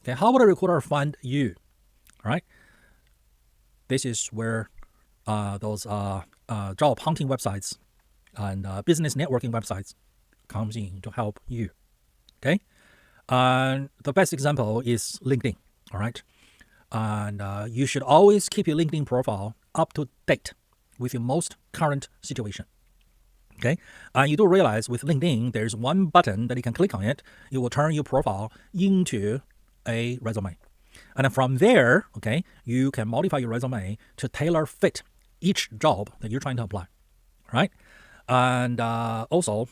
Okay, how would a recruiter find you? All right. This is where those job hunting websites and business networking websites comes in to help you. Okay. And the best example is LinkedIn. All right. And you should always keep your LinkedIn profile up to date with your most current situation. Okay, and you do realize with LinkedIn, there's one button that you can click on it. It will turn your profile into a resume. And then from there, okay, you can modify your resume to tailor fit each job that you're trying to apply, right? And also,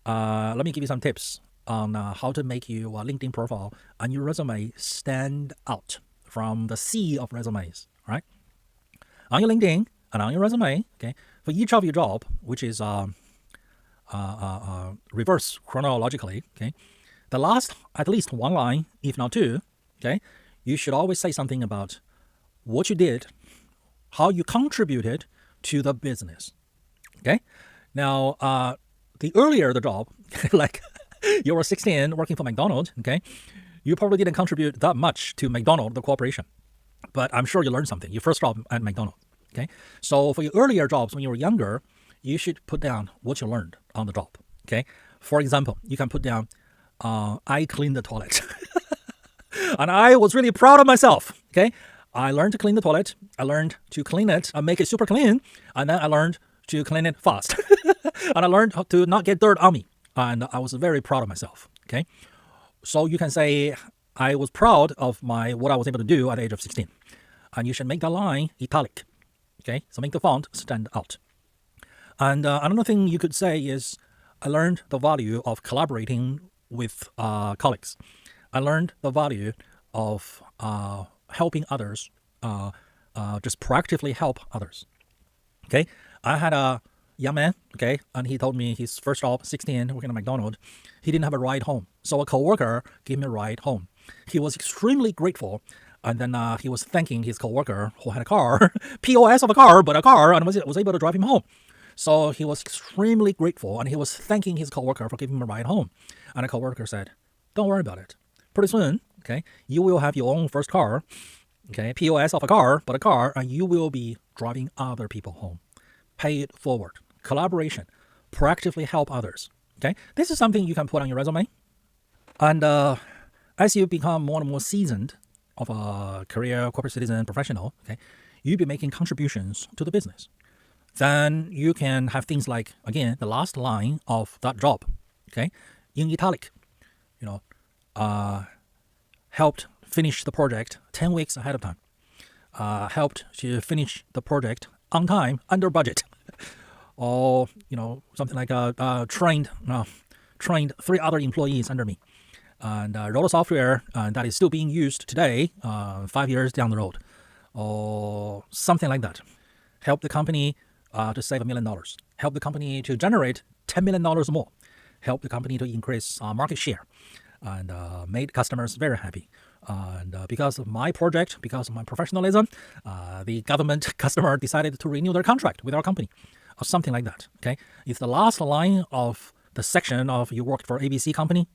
let me give you some tips on how to make your LinkedIn profile and your resume stand out from the sea of resumes, right? On your LinkedIn and on your resume, okay, for each of your job, which is reverse chronologically, okay, the last at least one line, if not two, okay, you should always say something about what you did, how you contributed to the business. Okay, now the earlier the job, like you were 16 working for McDonald's, okay, you probably didn't contribute that much to McDonald's, the corporation, but I'm sure you learned something. Your first job at McDonald's. Okay, so for your earlier jobs when you were younger, you should put down what you learned on the job. Okay, for example, you can put down, I cleaned the toilet. And I was really proud of myself. Okay, I learned to clean the toilet. I learned to clean it and make it super clean. And then I learned to clean it fast. And I learned how to not get dirt on me. And I was very proud of myself. Okay, so you can say, I was proud of what I was able to do at the age of 16. And you should make that line italic. Okay, so make the font stand out. And another thing you could say is, I learned the value of collaborating with colleagues. I learned the value of helping others, just proactively help others. Okay, I had a young man, okay, and he told me his first job, 16, working at McDonald's, he didn't have a ride home. So a coworker gave him a ride home. He was extremely grateful. And then he was thanking his coworker who had a car, POS of a car, but a car, and was able to drive him home. So he was extremely grateful, and he was thanking his coworker for giving him a ride home. And the coworker said, don't worry about it. Pretty soon, okay, you will have your own first car, okay, POS of a car, but a car, and you will be driving other people home. Pay it forward. Collaboration. Proactively help others. Okay, this is something you can put on your resume. And as you become more and more seasoned of a career, corporate citizen, professional, okay, you'll be making contributions to the business. Then you can have things like, again, the last line of that job, okay, in italic, helped finish the project 10 weeks ahead of time, helped to finish the project on time, under budget, or, something like trained 3 other employees under me, and wrote a software that is still being used today, 5 years down the road, or something like that. Help the company to save $1 million. Help the company to generate $10 million more. Help the company to increase market share, and made customers very happy. And because of my project, because of my professionalism, the government customer decided to renew their contract with our company, or something like that. Okay, it's the last line of the section of you worked for ABC company.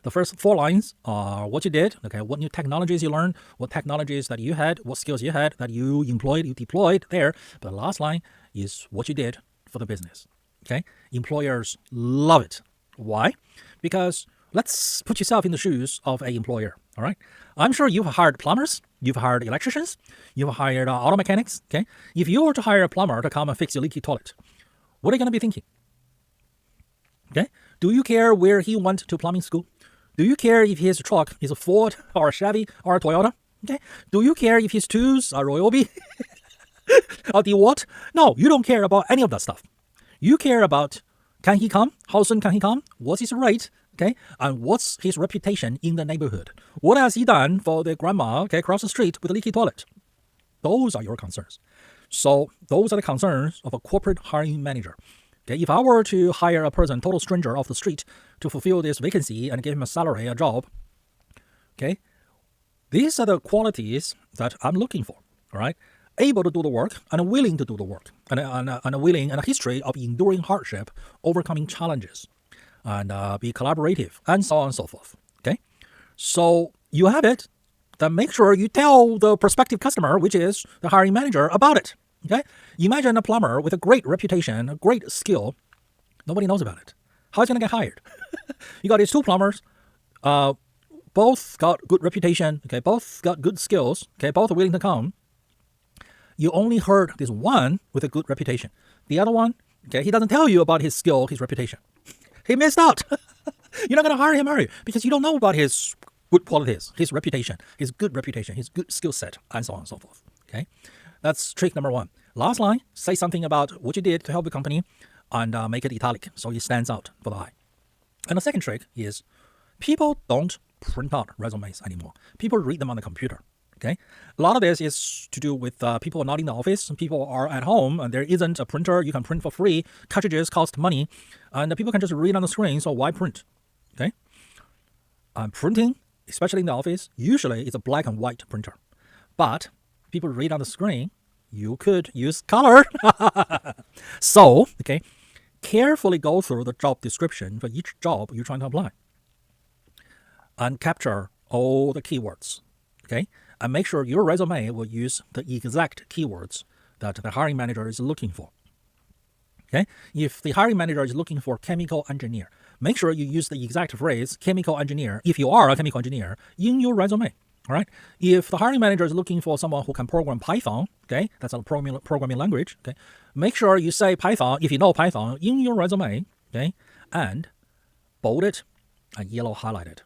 The first 4 lines are what you did, okay, what new technologies you learned, what technologies that you had, what skills you had that you employed, you deployed there. But the last line is what you did for the business. Okay, employers love it. Why? Because let's put yourself in the shoes of an employer. All right, I'm sure you've hired plumbers, you've hired electricians, you've hired auto mechanics. Okay, if you were to hire a plumber to come and fix your leaky toilet, what are you going to be thinking? Okay, do you care where he went to plumbing school? Do you care if his truck is a Ford or a Chevy or a Toyota? Okay. Do you care if his tools are Ryobi or DeWalt? No, you don't care about any of that stuff. You care about, can he come? How soon can he come? What's his rate? Okay. And what's his reputation in the neighborhood? What has he done for the grandma, okay, across the street with a leaky toilet? Those are your concerns. So those are the concerns of a corporate hiring manager. Okay, if I were to hire a person, total stranger off the street, to fulfill this vacancy and give him a salary, a job, okay, these are the qualities that I'm looking for, all right? Able to do the work and willing to do the work, and a history of enduring hardship, overcoming challenges, and be collaborative, and so on and so forth, okay? So you have it, then make sure you tell the prospective customer, which is the hiring manager, about it. Okay? Imagine a plumber with a great reputation, a great skill. Nobody knows about it. How is he going to get hired? You got these two plumbers, both got good reputation, okay, both got good skills, okay, both are willing to come. You only heard this one with a good reputation. The other one, okay, he doesn't tell you about his skill, his reputation. He missed out. You're not going to hire him, are you? Because you don't know about his good qualities, his reputation, his good skill set, and so on and so forth. Okay, that's trick number one. Last line, say something about what you did to help the company and make it italic so it stands out for the eye. And the second trick is people don't print out resumes anymore. People read them on the computer. Okay, a lot of this is to do with people are not in the office, people are at home, and there isn't a printer you can print for free. Cartridges cost money, and people can just read on the screen. So why print? Okay, printing, especially in the office, usually it's a black and white printer, but people read on the screen. You could use color. So, okay, carefully go through the job description for each job you're trying to apply, and capture all the keywords. Okay. And make sure your resume will use the exact keywords that the hiring manager is looking for. Okay? If the hiring manager is looking for chemical engineer, make sure you use the exact phrase chemical engineer, if you are a chemical engineer, in your resume. All right? If the hiring manager is looking for someone who can program Python, okay, that's a programming language, okay, make sure you say Python, if you know Python, in your resume, okay, and bold it and yellow highlight it.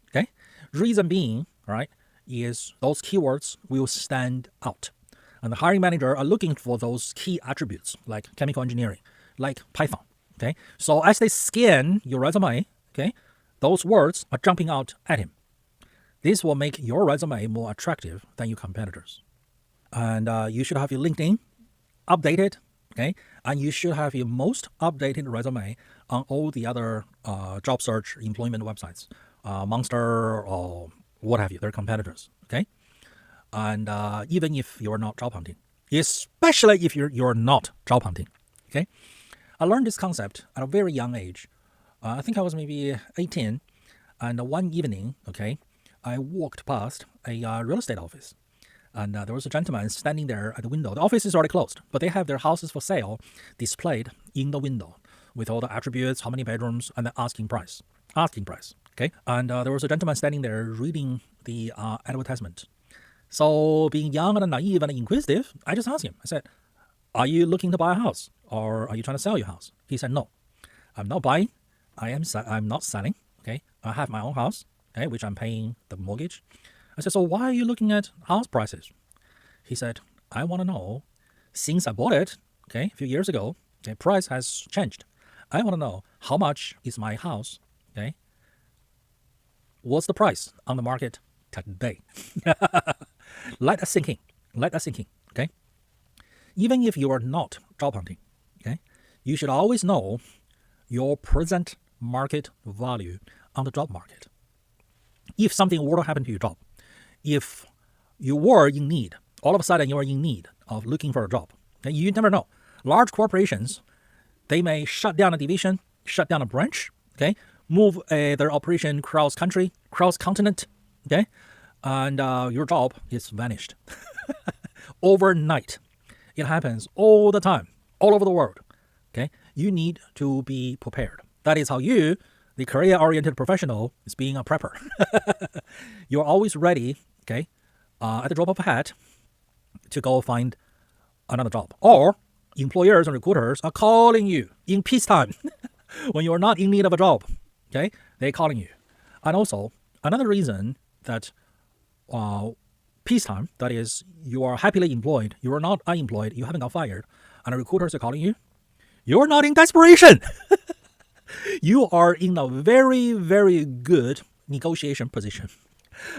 Okay? Reason being, all right, is those keywords will stand out. And the hiring manager are looking for those key attributes like chemical engineering, like Python. Okay. So as they scan your resume, okay, those words are jumping out at him. This will make your resume more attractive than your competitors. And you should have your LinkedIn updated, okay, and you should have your most updated resume on all the other job search employment websites, Monster or what have you, they're competitors, okay? And even if you're not job hunting, especially if you're not job hunting, okay? I learned this concept at a very young age. I think I was maybe 18, and one evening, okay, I walked past a real estate office, and there was a gentleman standing there at the window. The office is already closed, but they have their houses for sale displayed in the window with all the attributes, how many bedrooms, and the asking price. Okay, and there was a gentleman standing there reading the advertisement. So being young and naive and inquisitive, I just asked him. I said, are you looking to buy a house or are you trying to sell your house? He said, no, I'm not buying. I'm not selling. Okay, I have my own house, okay, which I'm paying the mortgage. I said, so why are you looking at house prices? He said, I want to know, since I bought it, okay, a few years ago, okay, price has changed. I want to know how much is my house, okay? What's the price on the market today? Let that sink in, okay? Even if you are not job hunting, okay, you should always know your present market value on the job market. If something were to happen to your job, if you were in need, all of a sudden you are in need of looking for a job, okay, you never know. Large corporations, they may shut down a division, shut down a branch, okay, move their operation cross-country, cross-continent, okay, and your job is vanished. Overnight. It happens all the time, all over the world, okay? You need to be prepared. That is how you, the career-oriented professional, is being a prepper. You're always ready, okay, at the drop of a hat to go find another job. Or employers and recruiters are calling you in peacetime when you are not in need of a job. Okay, they're calling you. And also, another reason that peacetime, that is, you are happily employed, you are not unemployed, you haven't got fired, and the recruiters are calling you, you're not in desperation. You are in a very, very good negotiation position.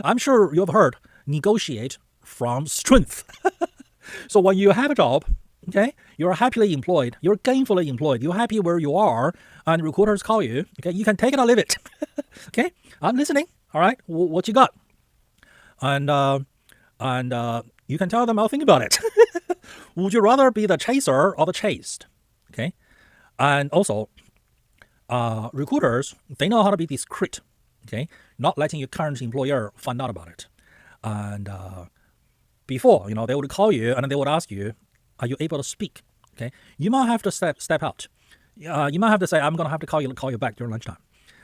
I'm sure you've heard negotiate from strength. So when you have a job, okay, you're happily employed, you're gainfully employed, you're happy where you are, and recruiters call you, okay, you can take it or leave it. Okay, I'm listening, all right, what you got? And you can tell them, I'll think about it. Would you rather be the chaser or the chased? Okay, and also, recruiters, they know how to be discreet, okay, not letting your current employer find out about it. And before, they would call you and they would ask you, are you able to speak? Okay, you might have to step out. You might have to say, I'm gonna have to call you back during lunchtime.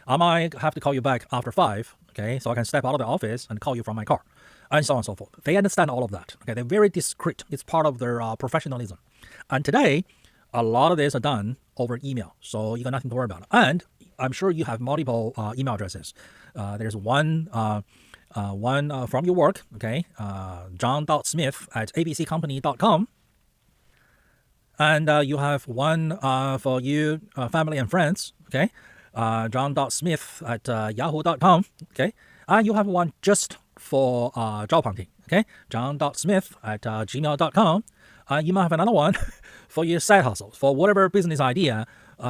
I might have to call you back after 5. Okay, so I can step out of the office and call you from my car, and so on and so forth. They understand all of that. Okay, they're very discreet. It's part of their professionalism. And today, a lot of this are done over email, so you got nothing to worry about. And I'm sure you have multiple email addresses. There's one from your work, okay, john.smith@abccompany.com. And you have one for you, family and friends, okay, john.smith@yahoo.com, okay, and you have one just for job hunting, okay, john.smith@gmail.com. You might have another one for your side hustles, for whatever business idea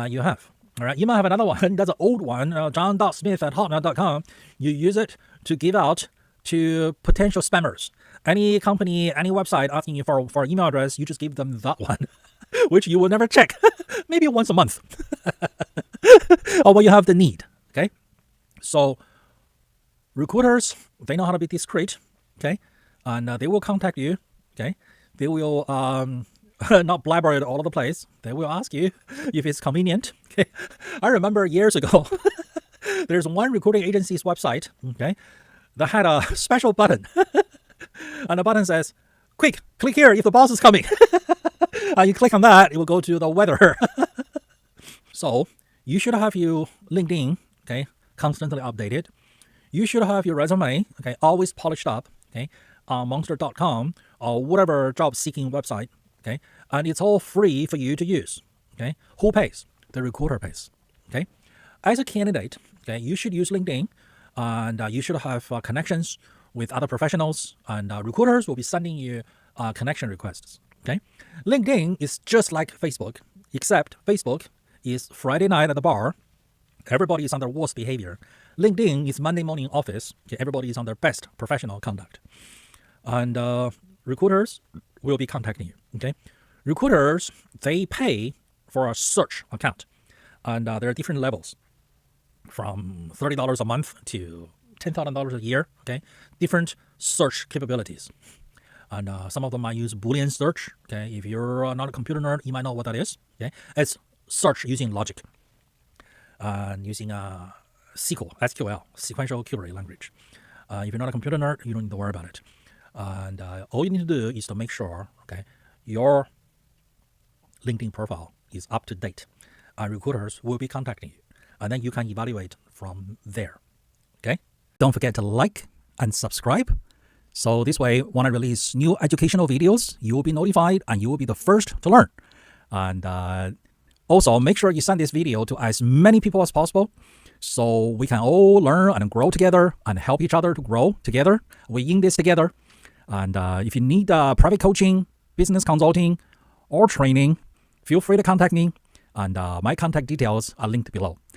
you have. All right, you might have another one, that's an old one, john.smith@hotmail.com. You use it to give out to potential spammers. Any company, any website asking you for an email address, you just give them that one, which you will never check, maybe once a month, or when you have the need, okay? So recruiters, they know how to be discreet, okay? And they will contact you, okay? They will not blabber it all over the place. They will ask you if it's convenient, okay? I remember years ago, there's one recruiting agency's website, okay, that had a special button. And the button says, quick, click here if the boss is coming. And you click on that, it will go to the weather. So you should have your LinkedIn, okay, constantly updated. You should have your resume, okay, always polished up, okay, on monster.com or whatever job seeking website, okay, and it's all free for you to use, okay. Who pays? The recruiter pays, okay. As a candidate, okay, you should use LinkedIn, and you should have connections with other professionals, and recruiters will be sending you connection requests, okay. LinkedIn is just like Facebook, except Facebook is Friday night at the bar. Everybody is on their worst behavior. LinkedIn is Monday morning office. Okay, everybody is on their best professional conduct. And recruiters will be contacting you, okay. Recruiters, they pay for a search account, and there are different levels, from $30 a month to $10,000 a year, okay, different search capabilities. And some of them might use Boolean search, okay. If you're not a computer nerd, you might know what that is, okay. It's search using logic, and using SQL, sequential query language. If you're not a computer nerd, you don't need to worry about it. And all you need to do is to make sure, okay, your LinkedIn profile is up to date. Recruiters will be contacting you, and then you can evaluate from there, okay? Don't forget to like and subscribe. So this way, when I release new educational videos, you will be notified and you will be the first to learn. And also, make sure you send this video to as many people as possible, so we can all learn and grow together and help each other to grow together. We're in this together. And if you need private coaching, business consulting, or training, feel free to contact me. And my contact details are linked below.